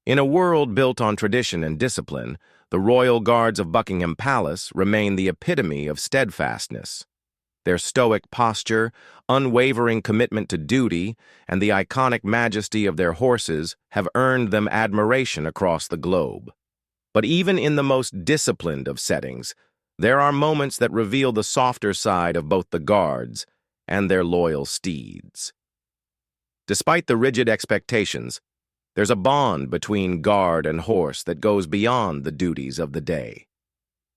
In a world built on tradition and discipline, the royal guards of Buckingham Palace remain the epitome of steadfastness. Their stoic posture, unwavering commitment to duty, and the iconic majesty of their horses have earned them admiration across the globe. But even in the most disciplined of settings, there are moments that reveal the softer side of both the guards and their loyal steeds. Despite the rigid expectations, there's a bond between guard and horse that goes beyond the duties of the day.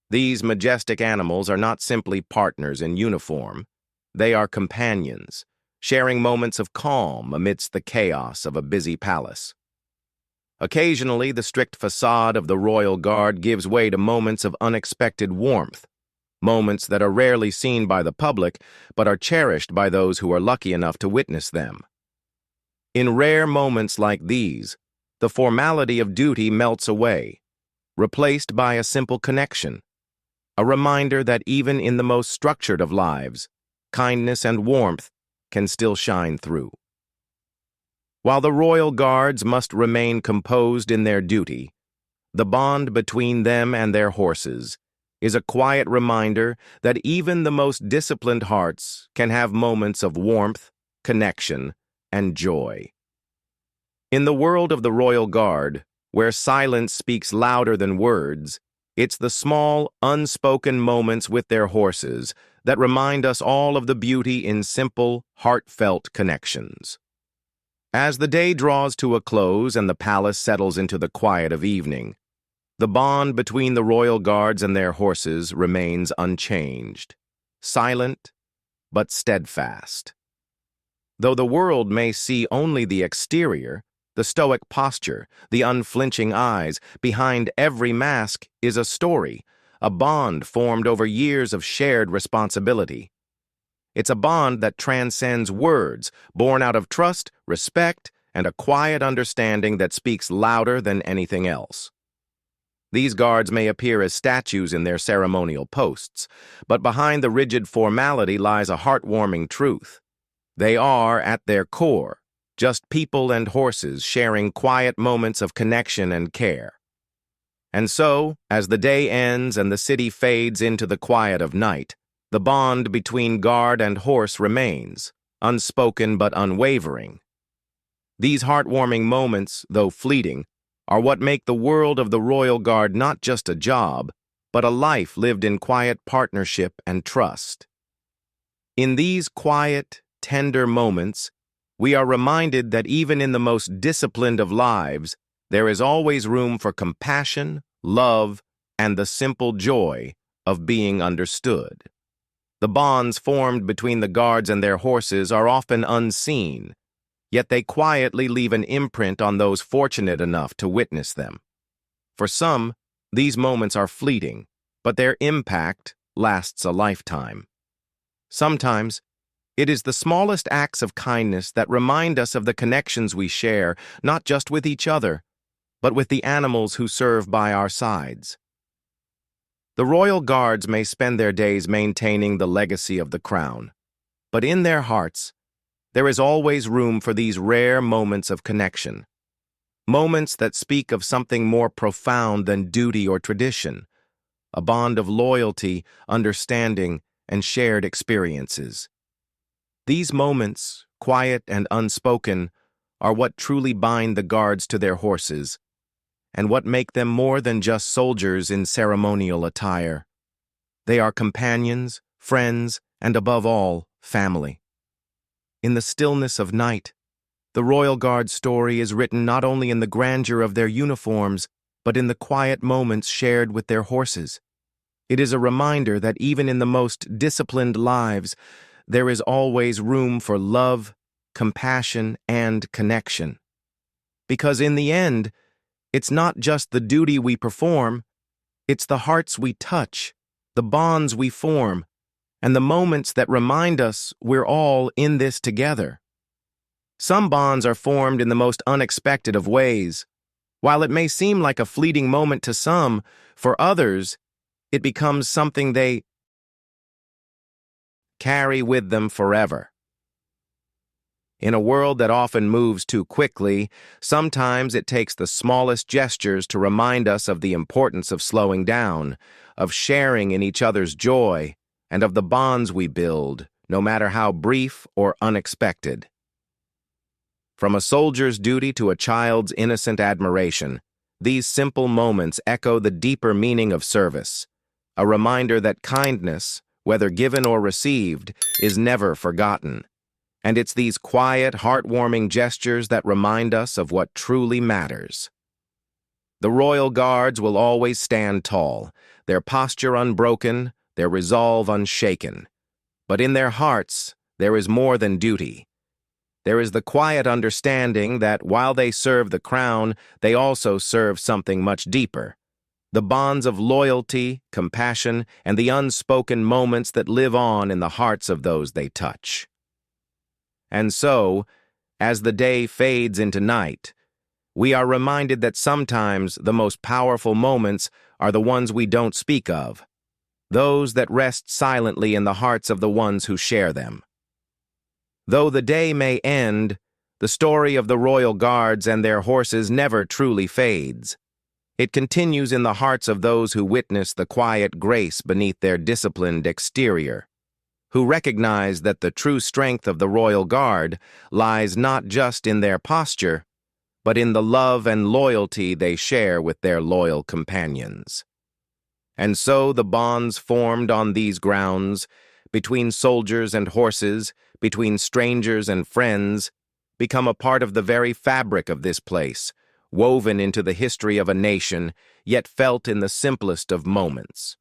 These majestic animals are not simply partners in uniform. They are companions, sharing moments of calm amidst the chaos of a busy palace. Occasionally, the strict facade of the royal guard gives way to moments of unexpected warmth, moments that are rarely seen by the public but are cherished by those who are lucky enough to witness them. In rare moments like these, the formality of duty melts away, replaced by a simple connection, a reminder that even in the most structured of lives, kindness and warmth can still shine through. While the royal guards must remain composed in their duty, the bond between them and their horses is a quiet reminder that even the most disciplined hearts can have moments of warmth, connection, and joy. In the world of the royal guard, where silence speaks louder than words, it's the small, unspoken moments with their horses that remind us all of the beauty in simple, heartfelt connections. As the day draws to a close and the palace settles into the quiet of evening, the bond between the royal guards and their horses remains unchanged, silent but steadfast. Though the world may see only the exterior, the stoic posture, the unflinching eyes, behind every mask is a story, a bond formed over years of shared responsibility. It's a bond that transcends words, born out of trust, respect, and a quiet understanding that speaks louder than anything else. These guards may appear as statues in their ceremonial posts, but behind the rigid formality lies a heartwarming truth. They are, at their core, just people and horses sharing quiet moments of connection and care. And so, as the day ends and the city fades into the quiet of night, the bond between guard and horse remains, unspoken but unwavering. These heartwarming moments, though fleeting, are what make the world of the Royal Guard not just a job, but a life lived in quiet partnership and trust. In these quiet, tender moments, we are reminded that even in the most disciplined of lives, there is always room for compassion, love, and the simple joy of being understood. The bonds formed between the guards and their horses are often unseen, yet they quietly leave an imprint on those fortunate enough to witness them. For some, these moments are fleeting, but their impact lasts a lifetime. Sometimes, it is the smallest acts of kindness that remind us of the connections we share, not just with each other, but with the animals who serve by our sides. The royal guards may spend their days maintaining the legacy of the crown, but in their hearts, there is always room for these rare moments of connection, moments that speak of something more profound than duty or tradition, a bond of loyalty, understanding, and shared experiences. These moments, quiet and unspoken, are what truly bind the guards to their horses, and what make them more than just soldiers in ceremonial attire. They are companions, friends, and above all, family. In the stillness of night, the Royal Guard's story is written not only in the grandeur of their uniforms, but in the quiet moments shared with their horses. It is a reminder that even in the most disciplined lives, there is always room for love, compassion, and connection. Because in the end, it's not just the duty we perform, it's the hearts we touch, the bonds we form, and the moments that remind us we're all in this together. Some bonds are formed in the most unexpected of ways. While it may seem like a fleeting moment to some, for others, it becomes something they carry with them forever. In a world that often moves too quickly, sometimes it takes the smallest gestures to remind us of the importance of slowing down, of sharing in each other's joy, and of the bonds we build, no matter how brief or unexpected. From a soldier's duty to a child's innocent admiration, these simple moments echo the deeper meaning of service, a reminder that kindness, whether given or received, is never forgotten. And it's these quiet, heartwarming gestures that remind us of what truly matters. The Royal Guards will always stand tall, their posture unbroken, their resolve unshaken. But in their hearts, there is more than duty. There is the quiet understanding that while they serve the crown, they also serve something much deeper. The bonds of loyalty, compassion, and the unspoken moments that live on in the hearts of those they touch. And so, as the day fades into night, we are reminded that sometimes the most powerful moments are the ones we don't speak of, those that rest silently in the hearts of the ones who share them. Though the day may end, the story of the Royal Guards and their horses never truly fades. It continues in the hearts of those who witness the quiet grace beneath their disciplined exterior, who recognize that the true strength of the Royal Guard lies not just in their posture, but in the love and loyalty they share with their loyal companions. And so the bonds formed on these grounds, between soldiers and horses, between strangers and friends, become a part of the very fabric of this place, woven into the history of a nation, yet felt in the simplest of moments.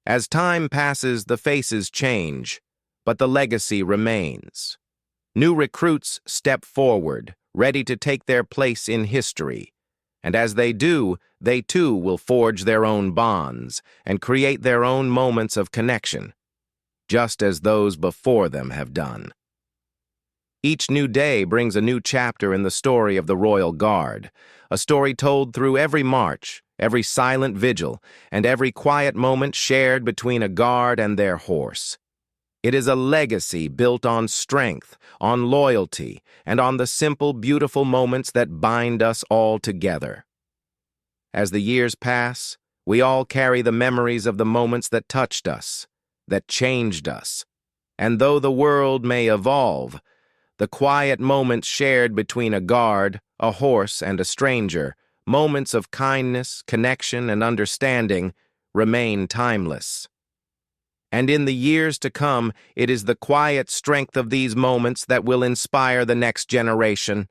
As time passes, the faces change, but the legacy remains. New recruits step forward, ready to take their place in history. And as they do, they too will forge their own bonds and create their own moments of connection, just as those before them have done. Each new day brings a new chapter in the story of the Royal Guard, a story told through every march, every silent vigil, and every quiet moment shared between a guard and their horse. It is a legacy built on strength, on loyalty, and on the simple, beautiful moments that bind us all together. As the years pass, we all carry the memories of the moments that touched us, that changed us. And though the world may evolve, the quiet moments shared between a guard, a horse, and a stranger, moments of kindness, connection, and understanding, remain timeless. And in the years to come, it is the quiet strength of these moments that will inspire the next generation.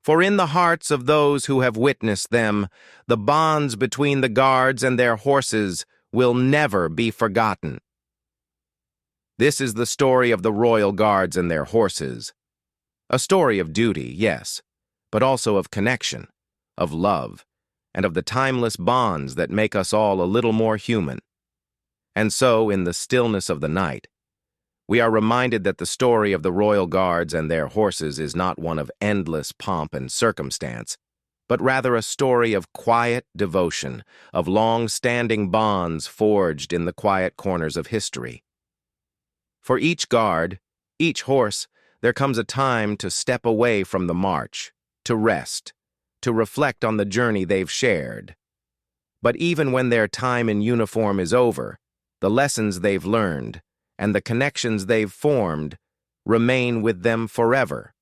For in the hearts of those who have witnessed them, the bonds between the guards and their horses will never be forgotten. This is the story of the Royal Guards and their horses. A story of duty, yes, but also of connection, of love, and of the timeless bonds that make us all a little more human. And so, in the stillness of the night, we are reminded that the story of the Royal Guards and their horses is not one of endless pomp and circumstance, but rather a story of quiet devotion, of long-standing bonds forged in the quiet corners of history. For each guard, each horse, there comes a time to step away from the march, to rest, to reflect on the journey they've shared. But even when their time in uniform is over, the lessons they've learned and the connections they've formed remain with them forever.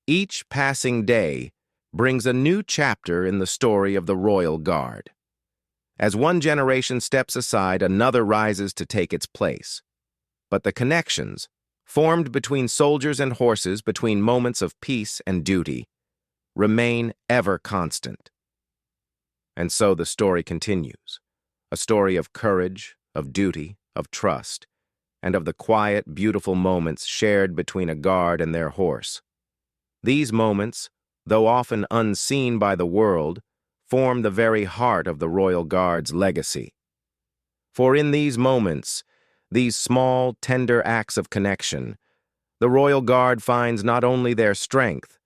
Each passing day brings a new chapter in the story of the Royal Guard. As one generation steps aside, another rises to take its place. But the connections, formed between soldiers and horses, between moments of peace and duty, remain ever constant. And so the story continues, a story of courage, of duty, of trust, and of the quiet, beautiful moments shared between a guard and their horse. These moments, though often unseen by the world, form the very heart of the Royal Guard's legacy. For in these moments, these small, tender acts of connection, the Royal Guard finds not only their strength,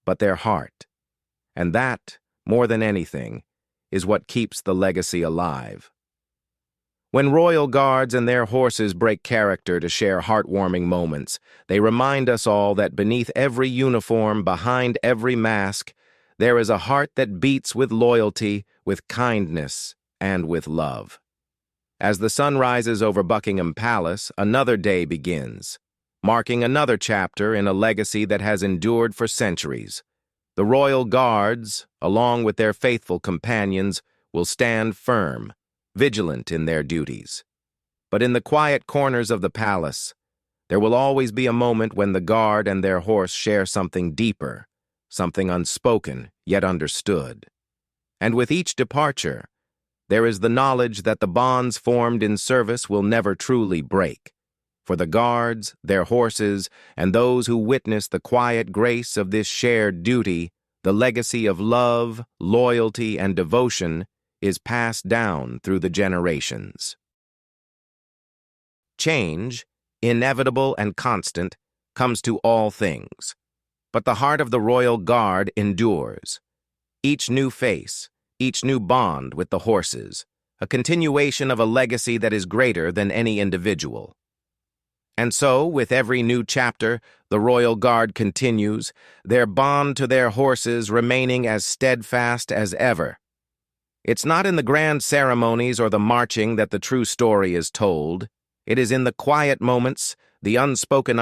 but their heart. And that, more than anything, is what keeps the legacy alive. When royal guards and their horses break character to share heartwarming moments, they remind us all that beneath every uniform, behind every mask, there is a heart that beats with loyalty, with kindness, and with love. As the sun rises over Buckingham Palace, another day begins, marking another chapter in a legacy that has endured for centuries. The royal guards, along with their faithful companions, will stand firm, vigilant in their duties. But in the quiet corners of the palace, there will always be a moment when the guard and their horse share something deeper, something unspoken yet understood. And with each departure, there is the knowledge that the bonds formed in service will never truly break. For the guards, their horses, and those who witness the quiet grace of this shared duty, the legacy of love, loyalty, and devotion is passed down through the generations. Change, inevitable and constant, comes to all things. But the heart of the royal guard endures. Each new face, each new bond with the horses, a continuation of a legacy that is greater than any individual. And so, with every new chapter, the royal guard continues, their bond to their horses remaining as steadfast as ever. It's not in the grand ceremonies or the marching that the true story is told. It is in the quiet moments, the unspoken